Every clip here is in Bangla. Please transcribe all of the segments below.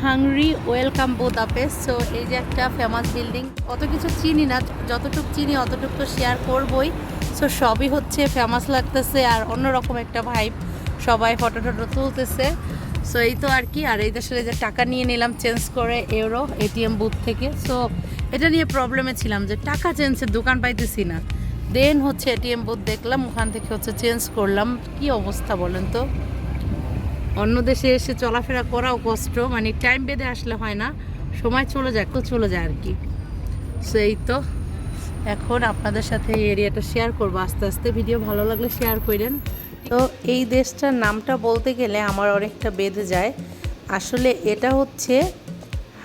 Hungry welcome Budapest. সো এই যে একটা ফেমাস বিল্ডিং, অত কিছু চিনি না, যতটুকু চিনি অতটুকু তো শেয়ার করবই। সো সবই হচ্ছে ফেমাস লাগতেছে আর অন্যরকম একটা ভাইব, সবাই ফটো টটো তুলতেছে। সো এই তো আর কি। আর এই দেশের যে টাকা নিয়ে নিলাম চেঞ্জ করে ইউরো এটিএম বুথ থেকে। সো এটা নিয়ে প্রবলেমে ছিলাম যে টাকা চেঞ্জের দোকান পাইতেছি না। দেন হচ্ছে এটিএম বুথ দেখলাম, ওখান থেকে হচ্ছে চেঞ্জ করলাম। কি অবস্থা বলেন তো, অন্য দেশে এসে চলাফেরা করাও কষ্ট, মানে টাইম বেঁধে আসলে হয় না, সময় চলে যায় তো চলে যায় আর কি। সো এই তো এখন আপনাদের সাথে এই এরিয়াটা শেয়ার করবো আস্তে আস্তে। ভিডিও ভালো লাগলে শেয়ার করেন। তো এই দেশটার নামটা বলতে গেলে আমার অনেকটা বেঁধে যায়। আসলে এটা হচ্ছে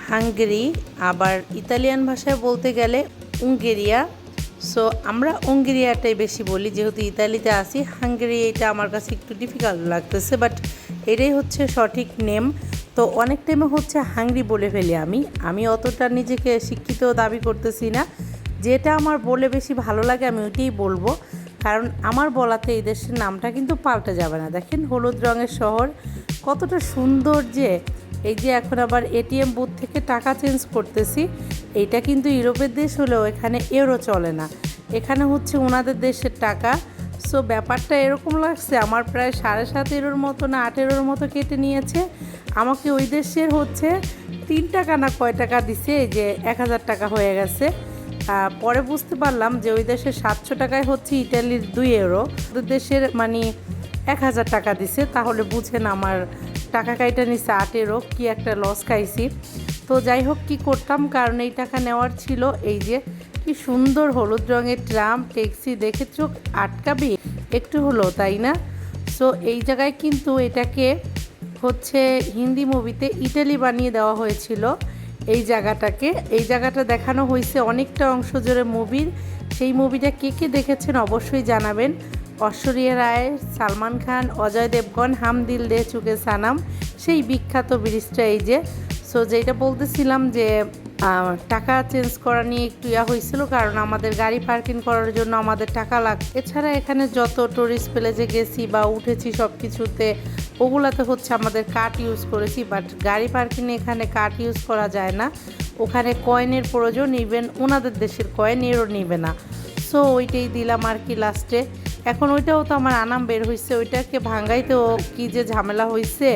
হাঙ্গেরি, আবার ইতালিয়ান ভাষায় বলতে গেলে উঙ্গেরিয়া। সো আমরা উঙ্গেরিয়াটাই বেশি বলি, যেহেতু ইতালিতে আসি। হাঙ্গেরি এটা আমার কাছে একটু ডিফিকাল্ট লাগতেছে, বাট এটাই হচ্ছে সঠিক নেম। তো অনেক টাইমে হচ্ছে হাঙ্গরি বলে ফেলি আমি অতটা নিজেকে শিক্ষিত দাবি করতেছি না। যেটা আমার বলে বেশি ভালো লাগে আমি ওইটাই বলবো, কারণ আমার বলাতে এই দেশের নামটা কিন্তু পাল্টে যাবে না। দেখেন হলুদ রঙের শহর কতটা সুন্দর। যে এই যে এখন আবার এটিএম বুথ থেকে টাকা চেঞ্জ করতেছি, এইটা কিন্তু ইউরোপের দেশ হলেও এখানে ইউরো চলে না, এখানে হচ্ছে ওনাদের দেশের টাকা। সো ব্যাপারটা এরকম লাগছে, আমার প্রায় 7.5 ইউরোর মতো না 8 ইউরোর মতো কেটে নিয়েছে। আমাকে ওই দেশের হচ্ছে 3 টাকা না কয় টাকা দিছে, এই যে 1000 টাকা হয়ে গেছে। পরে বুঝতে পারলাম যে ওই দেশের 700 টাকায় হচ্ছে ইটালির 2 ইউরো, ওদের দেশের মানে 1000 টাকা দিছে। তাহলে বুঝেন আমার টাকা কাইটা নিচ্ছে 8 ইউরো, কি একটা লস খাইছি। তো যাই হোক, কী করতাম, কারণ এই টাকা নেওয়ার ছিল। এই যে কি সুন্দর হলুদ রঙের ট্রাম ট্যাক্সি, দেখে চোখ আটকাবি একটু হলো, তাই না? সো এই জায়গায় কিন্তু এটাকে হচ্ছে হিন্দি মুভিতে ইটালি বানিয়ে দেওয়া হয়েছিল। এই জায়গাটা দেখানো হয়েছে অনেকটা অংশ জুড়ে মুভির। সেই মুভিটা কে কে দেখেছেন অবশ্যই জানাবেন। ঐশ্বরিয়া রায়, সালমান খান, অজয় দেবগন, হাম দিল দে চুকে সানাম, সেই বিখ্যাত ব্রিজটা। এই যে সো যেটা বলতেছিলাম যে টাকা চেঞ্জ করা নিয়ে একটু হয়েছিল, কারণ আমাদের গাড়ি পার্কিং করার জন্য আমাদের টাকা লাগবে। এছাড়া এখানে যত টুরিস্ট প্লেসে গেছি বা উঠেছি সব কিছুতে ওগুলাতে হচ্ছে আমাদের কার্ড ইউজ করেছি, বাট গাড়ি পার্কিংয়ে এখানে কার্ড ইউজ করা যায় না। ওখানে কয়েনের প্রয়োজন, ইভেন ওনাদের দেশের কয়েন এরও নিবে না। সো ওইটাই দিলাম আর কি লাস্টে। এখন ওইটাও তো আমার আনাম বের হয়েছে, ওইটাকে ভাঙ্গাইতেও কি যে ঝামেলা হয়েছে।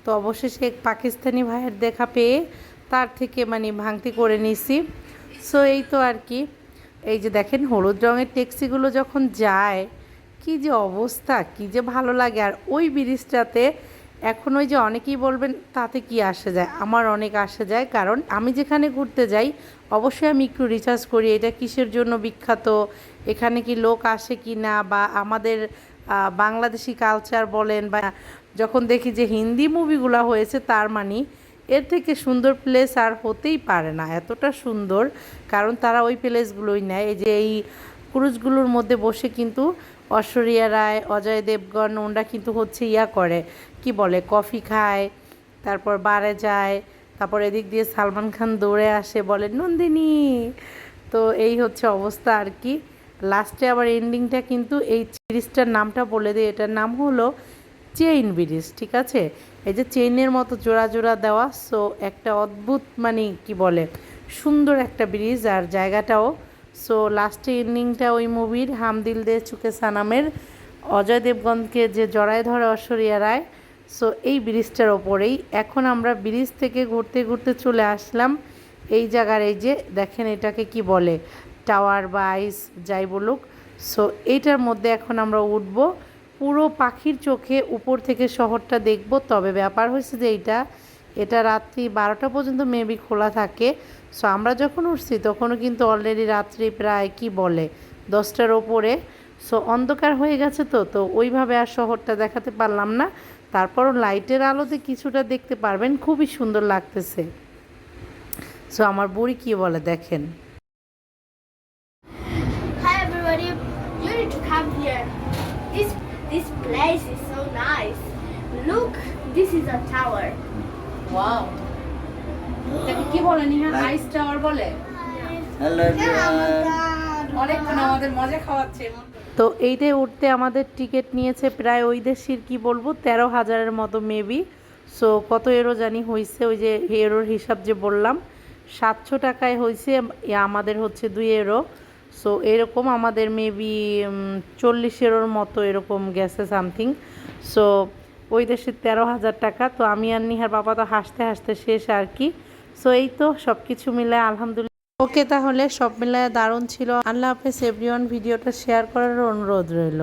তো অবশেষে পাকিস্তানি ভাইয়ের দেখা পেয়ে তার থেকে মানে ভাঙতি করে নিছি। সো এই তো আর কি। এই যে দেখেন হলুদ রঙের ট্যাক্সিগুলো যখন যায়, কি যে অবস্থা, কি যে ভালো লাগে। আর ওই ব্রিজটাতে এখন ওই যে অনেকেই বলবেন তাতে কি আসে যায়, আমার অনেক আসে যায়। কারণ আমি যেখানে ঘুরতে যাই অবশ্যই আমি একটু রিসার্চ করি এটা কিসের জন্য বিখ্যাত, এখানে কি লোক আসে কি না, বা আমাদের বাংলাদেশি কালচার বলেন, বা যখন দেখি যে হিন্দি মুভিগুলো হয়েছে, তার মানে এর থেকে সুন্দর প্লেস আর হতেই পারে না, এতটা সুন্দর। কারণ তারা ওই প্লেসগুলোই নেয়। এই যে এই ক্রুজগুলোর মধ্যে বসে কিন্তু ঐশ্বরিয়া রায়, অজয় দেবগন ওনরা কিন্তু হচ্ছে করে কি বলে, কফি খায়, তারপর বারে যায়, তারপর এদিক দিয়ে সালমান খান দৌড়ে আসে, বলে নন্দিনী। তো এই হচ্ছে অবস্থা আর কি। লাস্টে আবার এন্ডিংটা কিন্তু এই ব্রিজটার নামটা বলে দিই, এটার নাম হলো চেইন ব্রিজ, ঠিক আছে? এই যে চেইনের মতো জোড়া জোড়া দেওয়া। সো একটা অদ্ভুত মানে কি বলে সুন্দর একটা ব্রিজ আর জায়গাটাও। সো লাস্টে এন্ডিংটা ওই মুভির হাম দিল দে চুকে সানামের অজয় দেবগনকে যে জড়ায় ধরে ঐশ্বরিয়া রায়। সো এই ব্রিজটার ওপরেই এখন আমরা ব্রিজ থেকে ঘুরতে ঘুরতে চলে আসলাম এই জায়গার। এই যে দেখেন এটাকে কি বলে, টাওয়ার বা আইস যাই বলুক। সো এইটার মধ্যে এখন আমরা উঠবো, পুরো পাখির চোখে উপর থেকে শহরটা দেখব। তবে ব্যাপার হয়েছে যে এটা রাত্রি 12টা পর্যন্ত মেবি খোলা থাকে। সো আমরা যখন উঠছি তখনও কিন্তু অলরেডি রাত্রি প্রায় কি বলে 10টার ওপরে। সো অন্ধকার হয়ে গেছে, তো ওইভাবে আর শহরটা দেখাতে পারলাম না। তারপরও লাইটের আলোতে কিছুটা দেখতে পারবেন, খুবই সুন্দর লাগতেছে। সো আমার বুড়ি কি বলে দেখেন। Hi everybody, you need to come here. This place is so nice. Look, this is a tower. Wow, এটাকে কি বলে নিহা? আইস টাওয়ার বলে। Hello everyone. অনেকক্ষণ আমাদের মজা খাওয়াচ্ছে। তো এইটাই উঠতে আমাদের টিকিট নিয়েছে প্রায় ওই দেশের কি বলবো 13,000-এর মতো মেবি। সো কত এরো জানি হয়েছে, ওই যে এরোর হিসাব যে বললাম 700 টাকায় হয়েছে, আমাদের হচ্ছে 2 এরো। সো এরকম আমাদের মেবি 40 এরোর মতো এরকম গেছে সামথিং। সো ওই দেশে 13,000 টাকা। তো আমি আর নিহার বাবা তো হাসতে হাসতে শেষ আর কি। সো এই তো সব কিছু মিলায় আলহামদুলিল্লাহ। ওকে, তাহলে সব মিলায় দারুণ ছিল। আল্লাহ হাফেজ এভরিওয়ান। ভিডিওটা শেয়ার করার অনুরোধ রইল।